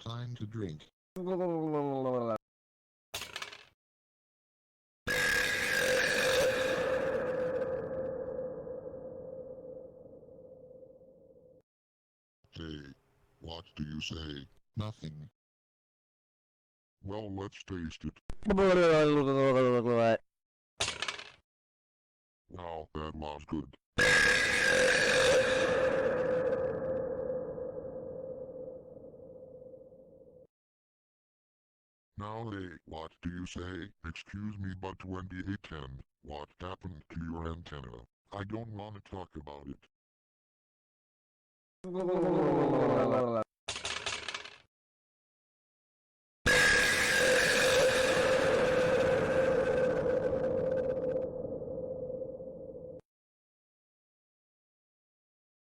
Time to drink. Hey, what do you say? Nothing. Well, let's taste it. Wow, that was good. Now hey, what do you say? Excuse me, but 2810, what happened to your antenna? I don't want to talk about it.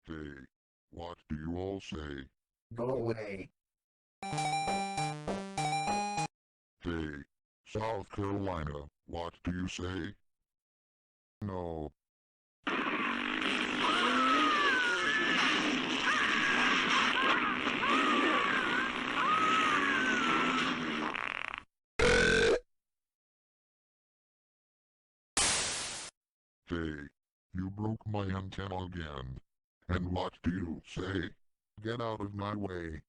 Hey, what do you all say? Go away. Hey, South Carolina, what do you say? No. Hey, you broke my antenna again. And what do you say? Get out of my way.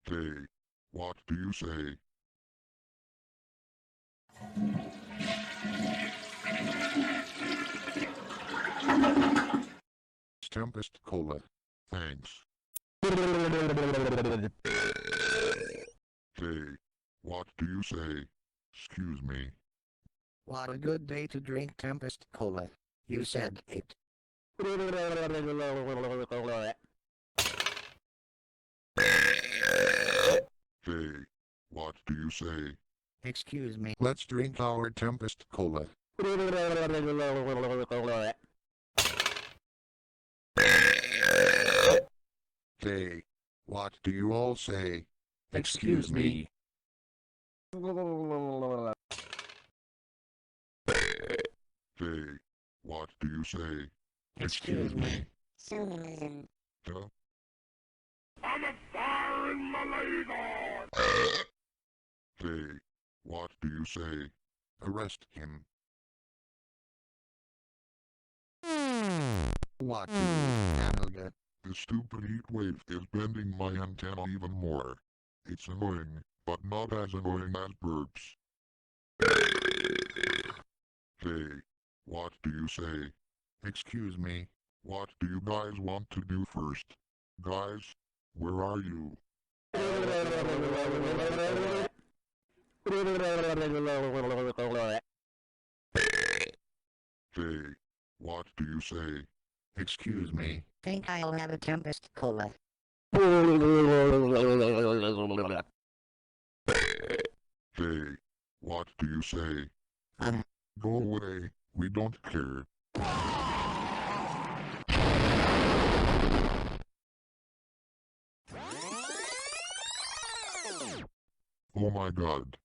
Hey, what do you say? Tempest Cola. Thanks. Hey, what do you say? Excuse me. What a good day to drink Tempest Cola. You said it. Hey, what do you say? Excuse me. Let's drink our Tempest Cola. Hey, what do you all say? Excuse me. Hey, what do you say? Excuse me. Huh? I'm a fire in my laser! Hey, what do you say? Arrest him. What do you get? The stupid heat wave is bending my antenna even more. It's annoying, but not as annoying as burps. Hey, what do you say? Excuse me, what do you guys want to do first? Guys, where are you? Hey, what do you say? Excuse me. Think I'll have a Tempest Cola. Hey, what do you say? Um. Go away, we don't care. Oh my god.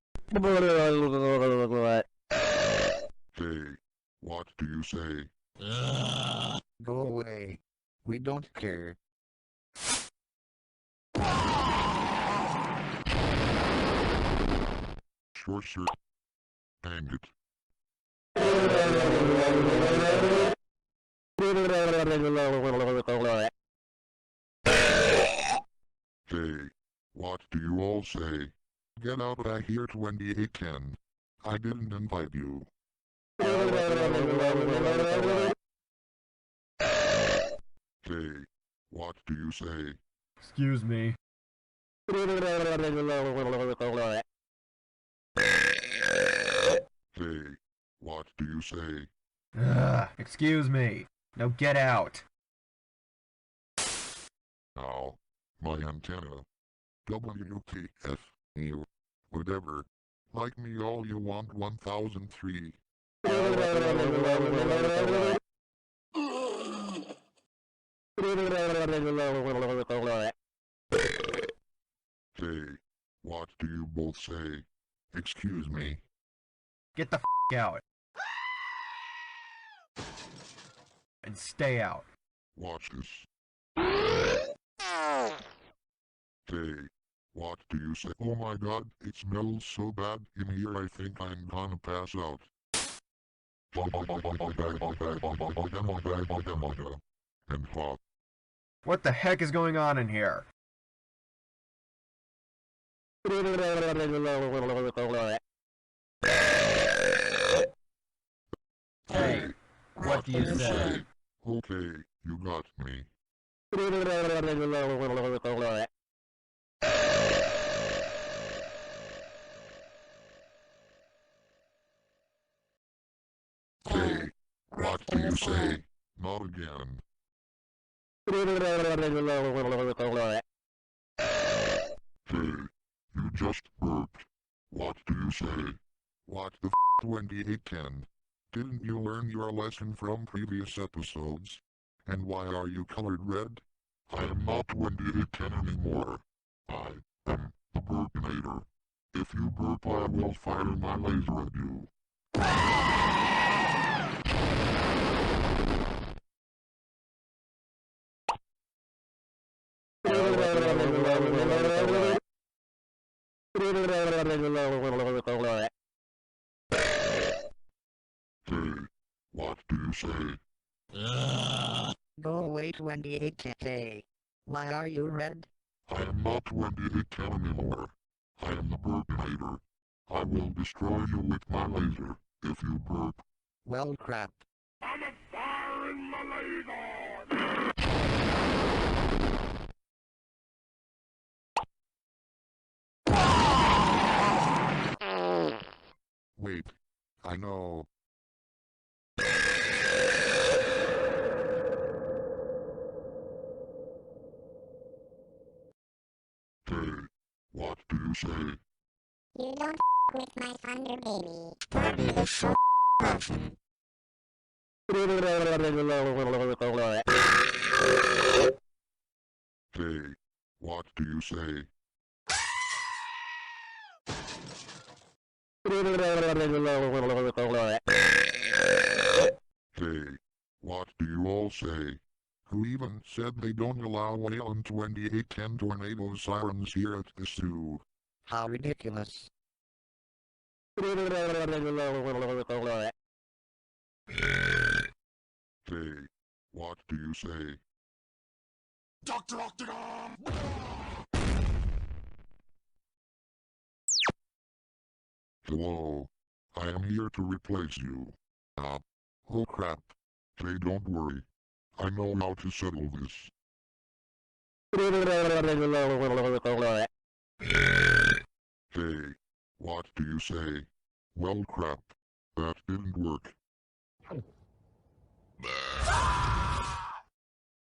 Hey, what do you say? Go away. We don't care. Sure, sure. Dang it. Hey, what do you all say? Get out of here 2810. I didn't invite you. Hey, what do you say? Excuse me. Hey, what do you say? Excuse me. Now get out. Ow, my antenna. WTF, you, whatever. Like me all you want 1003. Hey, what do you both say? Excuse me. Get the out. And stay out. Watch this. Hey, what do you say? Oh my god, it smells so bad in here I think I'm gonna pass out. And hot. What the heck is going on in here? Hey, what do you say? Okay, you got me. Hey, what do you say? Not again. Hey, you just burped. What do you say? What the f 2810? Didn't you learn your lesson from previous episodes? And why are you colored red? I am not 2810 anymore. I am the Burpinator. If you burp I will fire my laser at you. Hey, what do you say? Go away 28K. Why are you red? I am not 2810 anymore. I am the Burpinator. I will destroy you with my laser if you burp. Well crap. I'm a firing my laser! Wait, I know. Hey, what do you say? You don't with my thunder baby. Hey, what do you say? Hey, what do you all say? Who even said they don't allow Wayland 2810 tornado sirens here at the zoo? How ridiculous. Hey, what do you say? Dr. Octagon! Hello. I am here to replace you. Oh crap. Hey, don't worry. I know how to settle this. Hey, what do you say? Well crap. That didn't work.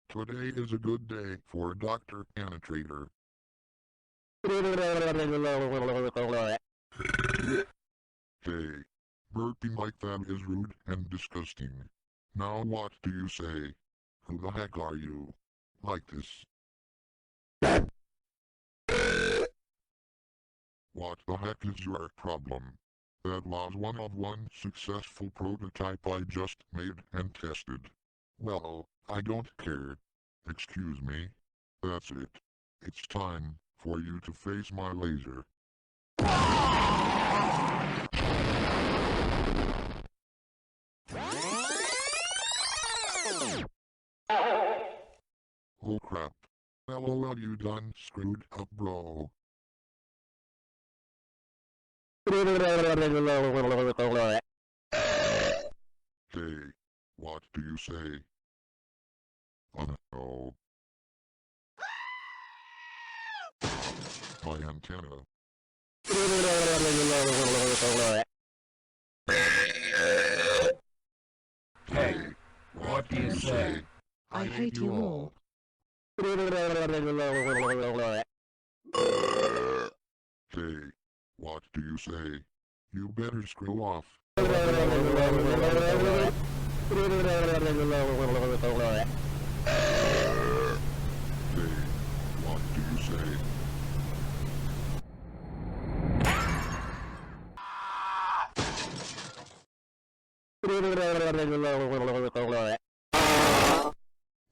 Today is a good day for Dr. Annotator. Hey, burping like that is rude and disgusting. Now what do you say? Who the heck are you? Like this. What the heck is your problem? That was one of one successful prototype I just made and tested. Well, I don't care. Excuse me. That's it. It's time for you to face my laser. Oh crap. LOL, you done screwed up, bro. Hey, what do you say? Oh no. My antenna. Hey, what do you say? I hate you all. Hey, what do you say? You better screw off. Hey, what do you say?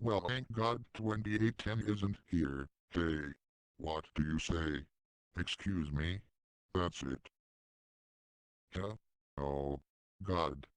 Well, thank God 2810 isn't here. Hey, What do you say? Excuse me? That's it. Huh? Oh, God.